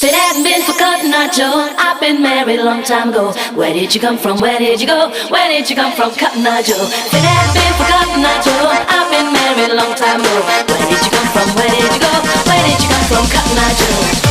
it hadn't been for Cotton Eye Joe, I've been married a long time ago. Where did you come from? Where did you go? Where did you come from, Cotton Eye Joe? If it hadn't been for Cotton Eye Joe, I've been married a long time ago. Where did you come from? Where did you go? Where did you come from, Cotton Eye Joe?